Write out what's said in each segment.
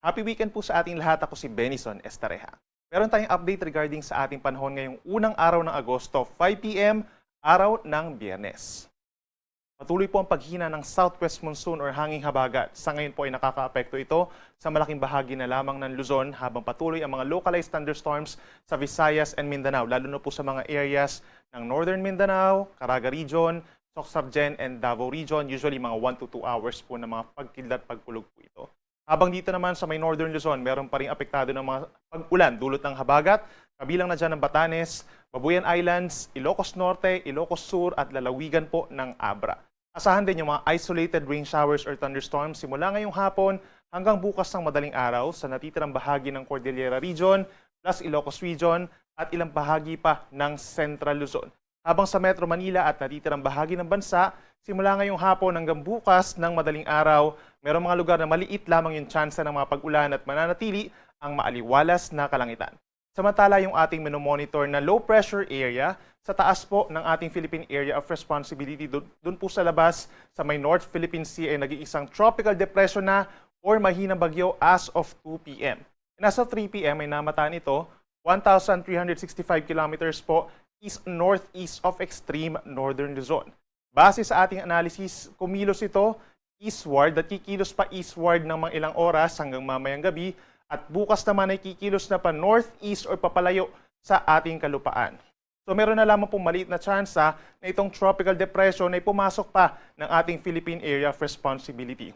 Happy weekend po sa ating lahat. Ako si Benison Estareja. Meron tayong update regarding sa ating panahon ngayong unang araw ng Agosto, 5 p.m., araw ng Biyernes. Patuloy po ang paghina ng southwest monsoon or hanging habagat. Sa ngayon po ay nakakaapekto ito sa malaking bahagi na lamang ng Luzon habang patuloy ang mga localized thunderstorms sa Visayas and Mindanao, lalo na po sa mga areas ng Northern Mindanao, Caraga Region, Soc-Sargen and Davao Region. Usually mga 1 to 2 hours po na mga pagkidlat pagkulog po ito. Habang dito naman sa may Northern Luzon, meron pa rin apektado ng mga pag-ulan dulot ng habagat, kabilang na dyan ng Batanes, Babuyan Islands, Ilocos Norte, Ilocos Sur at lalawigan po ng Abra. Asahan din yung mga isolated rain showers or thunderstorms simula ngayong hapon hanggang bukas ng madaling araw sa natitirang bahagi ng Cordillera Region, plus Ilocos Region at ilang bahagi pa ng Central Luzon. Habang sa Metro Manila at natitirang bahagi ng bansa, simula ngayong hapon hanggang bukas ng madaling araw, mayroong mga lugar na maliit lamang yung tsansa ng mga pag-ulan at mananatili ang maaliwalas na kalangitan. Samantala yung ating minomonitor na low pressure area sa taas po ng ating Philippine Area of Responsibility, doon po sa labas sa may North Philippine Sea ay nag-iisang tropical depression na or mahinang bagyo as of 2 p.m. Nasa 3 p.m. ay namataan ito 1,365 kilometers po east-northeast of extreme northern Luzon. Base sa ating analysis, kumilos ito eastward at kikilos pa eastward ng mga ilang oras hanggang mamayang gabi at bukas naman ay kikilos na pa northeast or papalayo sa ating kalupaan. So meron na lamang pong maliit na tsansa na itong tropical depression ay pumasok pa ng ating Philippine Area of Responsibility.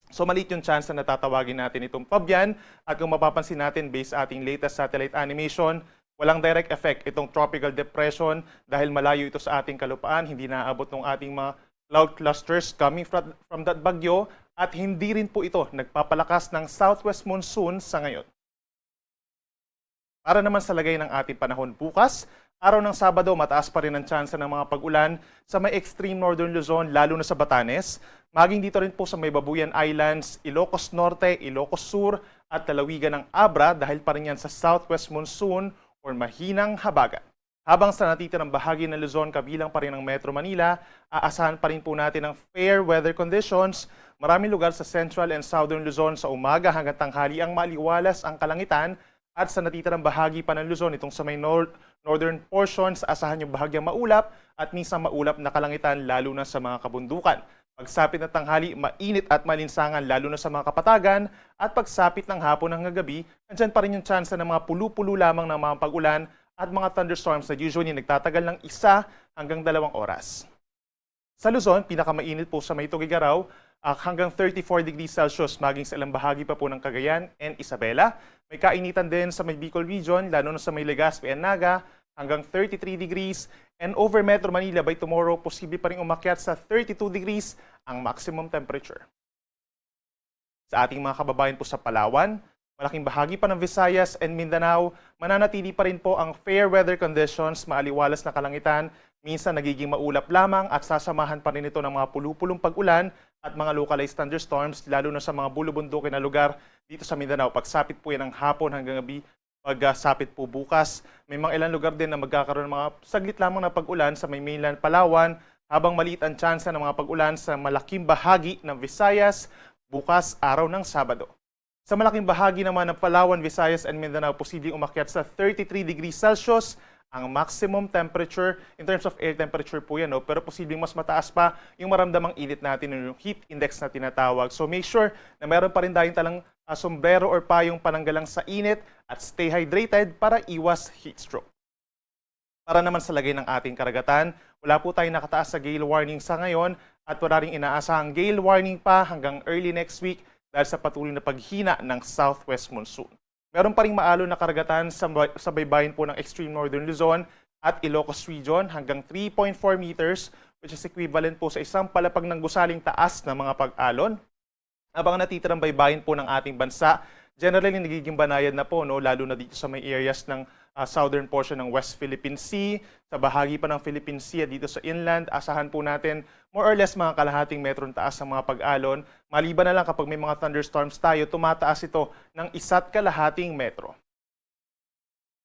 So maliit yung chance na tatawagin natin itong Fabian at kung mapapansin natin based sa ating latest satellite animation, walang direct effect itong tropical depression dahil malayo ito sa ating kalupaan, hindi naaabot ng ating mga cloud clusters coming from that bagyo at hindi rin po ito nagpapalakas ng southwest monsoon sa ngayon. Para naman sa lagay ng ating panahon bukas, araw ng Sabado mataas pa rin ang tsansa ng mga pag-ulan sa may extreme northern Luzon lalo na sa Batanes, maging dito rin po sa may Babuyan Islands, Ilocos Norte, Ilocos Sur at lalawigan ng Abra dahil pa rin yan sa southwest monsoon or mahinang habagat. Habang sa natitirang bahagi ng Luzon, kabilang pa rin ang Metro Manila, aasahan pa rin po natin ng fair weather conditions. Maraming lugar sa Central and Southern Luzon sa umaga hanggang tanghali ang maliwalas ang kalangitan at sa natitirang bahagi pa ng Luzon, itong sa may northern portions, asahan yung bahagyang maulap at minsan maulap na kalangitan lalo na sa mga kabundukan. Pagsapit ng tanghali, mainit at malinsangan lalo na sa mga kapatagan at pagsapit ng hapon hanggang gabi, nandyan pa rin yung tsansa ng mga pulu-pulo lamang ng mga pag-ulan at mga thunderstorms na usually nagtatagal ng 1 hanggang 2 oras. Sa Luzon, pinakamainit po sa may Tugigaraw, hanggang 34 degrees Celsius maging sa ilang bahagi pa po ng Cagayan and Isabela. May kainitan din sa may Bicol Region, lalo na sa may Legazpi and Naga, hanggang 33 degrees. And over Metro Manila by tomorrow, posible pa rin umakyat sa 32 degrees ang maximum temperature. Sa ating mga kababayan po sa Palawan, malaking bahagi pa ng Visayas and Mindanao, mananatili pa rin po ang fair weather conditions, maaliwalas na kalangitan, minsan nagiging maulap lamang at sasamahan pa rin ito ng mga pulu-pulong pag-ulan at mga localized thunderstorms, lalo na sa mga bulubundukin na lugar dito sa Mindanao. Pagsapit po yan ng hapon hanggang gabi, pagsapit po bukas. May mga ilang lugar din na magkakaroon ng mga saglit lamang na pag-ulan sa may mainland Palawan, habang maliit ang tsansa ng mga pag-ulan sa malaking bahagi ng Visayas bukas araw ng Sabado. Sa malaking bahagi naman ng Palawan, Visayas and Mindanao, posibleng umakyat sa 33 degrees Celsius ang maximum temperature. In terms of air temperature po yan, no? Pero posibleng mas mataas pa yung maramdamang init natin, yung heat index na tinatawag. So make sure na meron pa rin tayong talang sombrero or payong pananggalang sa init at stay hydrated para iwas heat stroke. Para naman sa lagay ng ating karagatan, wala po tayong nakataas sa gale warning sa ngayon at wala rin inaasahang gale warning pa hanggang early next week dahil sa patuloy na paghina ng southwest monsoon. Meron pa ring maalon na karagatan sa baybayin po ng extreme northern Luzon at Ilocos Region hanggang 3.4 meters, which is equivalent po sa isang palapag ng gusaling taas na mga pag-alon. Habang natitirang baybayin po ng ating bansa, generally nagiging banayad na po, no? Lalo na dito sa may areas ng southern portion ng West Philippine Sea, sa bahagi pa ng Philippine Sea dito sa inland, asahan po natin more or less mga kalahating metron taas ng mga pag-alon. Maliban na lang kapag may mga thunderstorms tayo, tumataas ito ng 1.5 metro.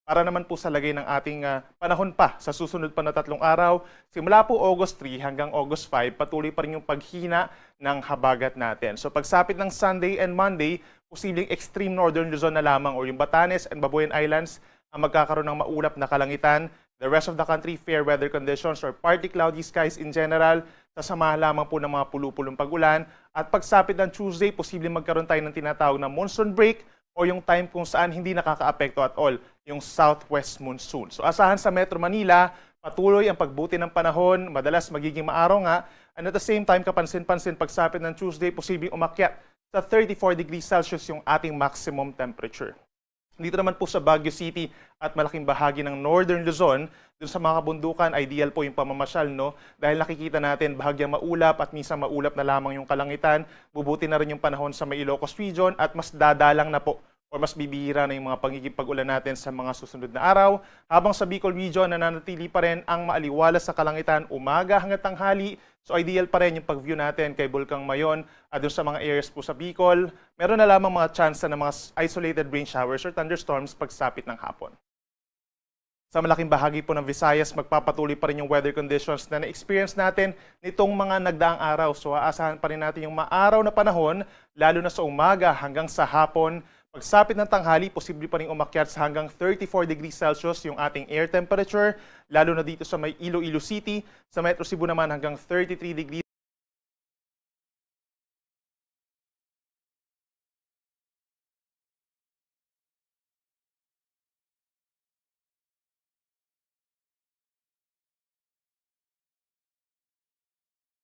para naman po sa lagay ng ating panahon pa sa susunod pa na 3 araw. Simula po August 3 hanggang August 5, patuloy pa rin yung paghina ng habagat natin. So pagsapit ng Sunday and Monday, posibleng extreme northern Luzon na lamang or yung Batanes and Babuyan Islands ang magkakaroon ng maulap na kalangitan. The rest of the country, fair weather conditions or partly cloudy skies in general. Sasamahan lamang po ng mga pulupulong pag-ulan. At pagsapit ng Tuesday, posibleng magkaroon tayo ng tinatawag na monsoon break o yung time kung saan hindi nakaka-apekto at all, yung southwest monsoon. So asahan sa Metro Manila, patuloy ang pagbuti ng panahon, madalas magiging maaraw nga, and at the same time, kapansin-pansin, pagsapit ng Tuesday, posibleng umakyat sa 34 degrees Celsius yung ating maximum temperature. Dito naman po sa Baguio City at malaking bahagi ng Northern Luzon, dun sa mga kabundukan, ideal po yung pamamasyal, no? Dahil nakikita natin bahagyang maulap at minsan maulap na lamang yung kalangitan, bubuti na rin yung panahon sa may Ilocos region at mas dadalang na po o mas bibihira na yung mga pagiging-pag-ulan natin sa mga susunod na araw. Habang sa Bicol region, nananatili pa rin ang maaliwalas sa kalangitan umaga hanggang tanghali. So ideal pa rin yung pag-view natin kay Bulkang Mayon at doon sa mga areas po sa Bicol. Meron na lamang mga chance na mga isolated rain showers or thunderstorms pagsapit ng hapon. Sa malaking bahagi po ng Visayas, magpapatuloy pa rin yung weather conditions na na-experience natin nitong mga nagdaang araw. So aasahan pa rin natin yung maaraw na panahon, lalo na sa umaga hanggang sa hapon. Pagsapit ng tanghali, posible pa rin umakyat sa hanggang 34 degrees Celsius yung ating air temperature, lalo na dito sa may Iloilo City. Sa Metro Cebu naman hanggang 33 degrees.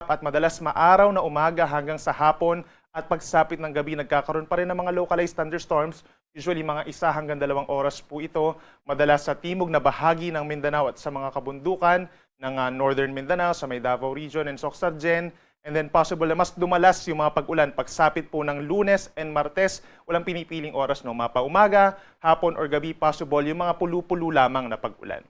At madalas maaraw na umaga hanggang sa hapon at pagsapit ng gabi nagkakaroon pa rin ng mga localized thunderstorms, usually mga 1 hanggang 2 oras po ito, madalas sa timog na bahagi ng Mindanao at sa mga kabundukan ng Northern Mindanao, sa may Davao Region and Soxargen, and then possible na mas dumalas yung mga pag-ulan pagsapit po ng Lunes and Martes, walang pinipiling oras, no, mapa umaga, hapon or gabi, possible yung mga pulu-pulu lamang na pag-ulan.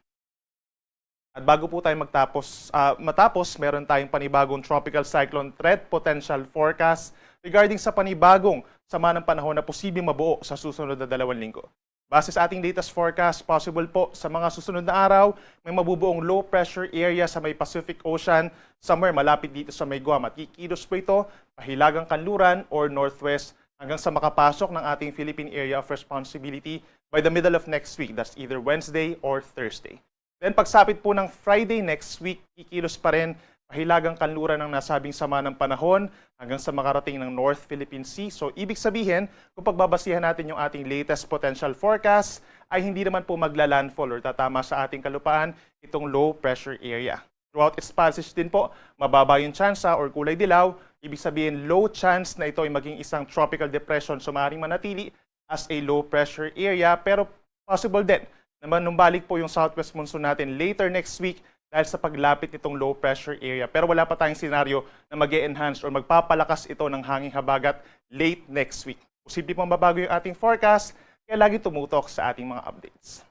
At bago po tayo matapos, meron tayong panibagong tropical cyclone threat potential forecast regarding sa panibagong sama ng panahon na posibleng mabuo sa susunod na 2 linggo. Base sa ating latest forecast, possible po sa mga susunod na araw, may mabubuong low pressure area sa may Pacific Ocean, somewhere malapit dito sa may Guam. At kikilos po ito, pahilagang kanluran or northwest hanggang sa makapasok ng ating Philippine Area of Responsibility by the middle of next week. That's either Wednesday or Thursday. Then pagsapit po ng Friday next week, kikilos pa rin pahilagang kanluran ng nasabing sama ng panahon hanggang sa makarating ng North Philippine Sea. So ibig sabihin, kung pagbabasihan natin yung ating latest potential forecast, ay hindi naman po magla-landfall or tatama sa ating kalupaan itong low pressure area. Throughout its passage din po, mababa yung tsansa or kulay dilaw. Ibig sabihin, low chance na ito ay maging isang tropical depression, so maaaring manatili as a low pressure area, pero possible din naman numbalik po yung southwest monsoon natin later next week dahil sa paglapit nitong low pressure area. Pero wala pa tayong senaryo na mag-e-enhance or magpapalakas ito ng hanging habagat late next week. Posible pong mabago yung ating forecast, kaya lagi tumutok sa ating mga updates.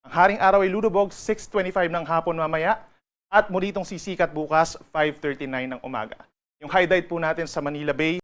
Ang haring araw ay lulubog 6:25 ng hapon mamaya at muli itong sisikat bukas 5:39 ng umaga. Yung high tide po natin sa Manila Bay